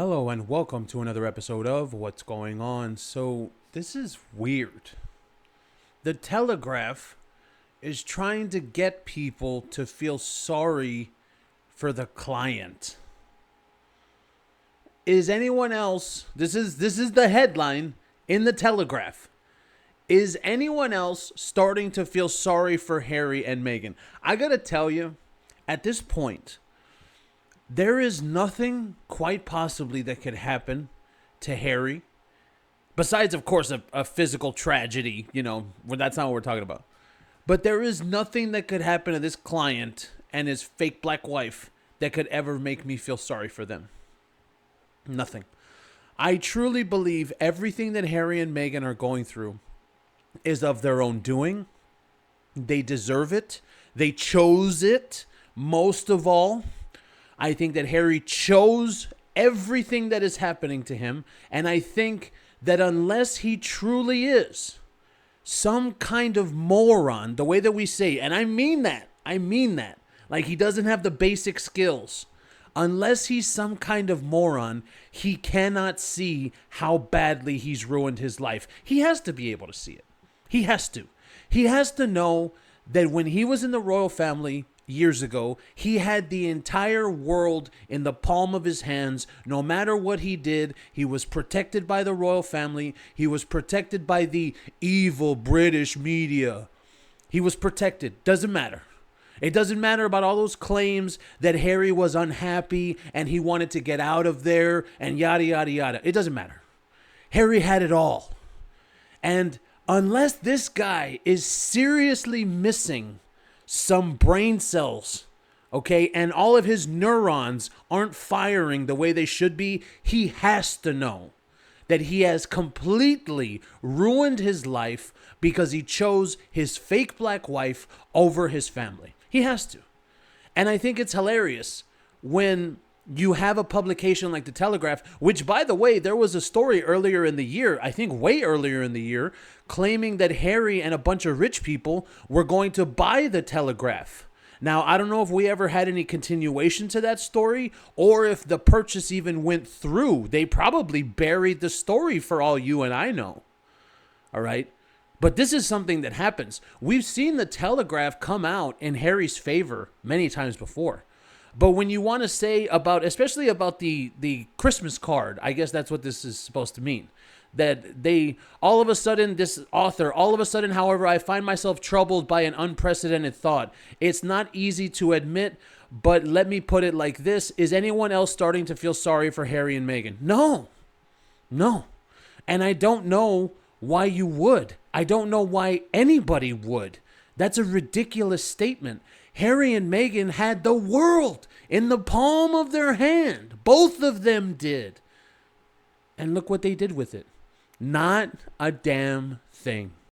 Hello and welcome to another episode of What's Going On. So, this is weird. The Telegraph is trying to get people to feel sorry for the client. Is anyone else, this is the headline in the Telegraph. Is anyone else starting to feel sorry for Harry and Meghan? I got to tell you, at this point, there is nothing quite possibly that could happen to Harry, besides, of course, a physical tragedy, that's not what we're talking about. But there is nothing that could happen to this client and his fake black wife that could ever make me feel sorry for them. Nothing. I truly believe everything that Harry and Meghan are going through is of their own doing. They deserve it. They chose it, most of all. I think that Harry chose everything that is happening to him. And I think that unless he truly is some kind of moron, the way that we say, and I mean that, like he doesn't have the basic skills. Unless he's some kind of moron, he cannot see how badly he's ruined his life. He has to be able to see it. He has to. He has to know that when he was in the royal family years ago, he had the entire world in the palm of his hands. No matter what he did, he was protected by the royal family. He was protected by the evil British media. He was protected. Doesn't matter. It doesn't matter about all those claims that Harry was unhappy and he wanted to get out of there and yada, yada, yada. It doesn't matter. Harry had it all. And unless this guy is seriously missing some brain cells, okay, and all of his neurons aren't firing the way they should be, he has to know that he has completely ruined his life because he chose his fake black wife over his family. He has to. And I think it's hilarious when you have a publication like the Telegraph, which, by the way, there was a story earlier in the year, I think way earlier in the year, claiming that Harry and a bunch of rich people were going to buy the Telegraph. Now, I don't know if we ever had any continuation to that story or if the purchase even went through. They probably buried the story for all you and I know. All right? But this is something that happens. We've seen the Telegraph come out in Harry's favor many times before. But when you want to say about, especially about the Christmas card, I guess that's what this is supposed to mean. That they, all of a sudden, this author, however, I find myself troubled by an unprecedented thought. It's not easy to admit, but let me put it like this. Is anyone else starting to feel sorry for Harry and Meghan? No. And I don't know why you would. I don't know why anybody would. That's a ridiculous statement. Harry and Meghan had the world in the palm of their hand. Both of them did. And look what they did with it. Not a damn thing.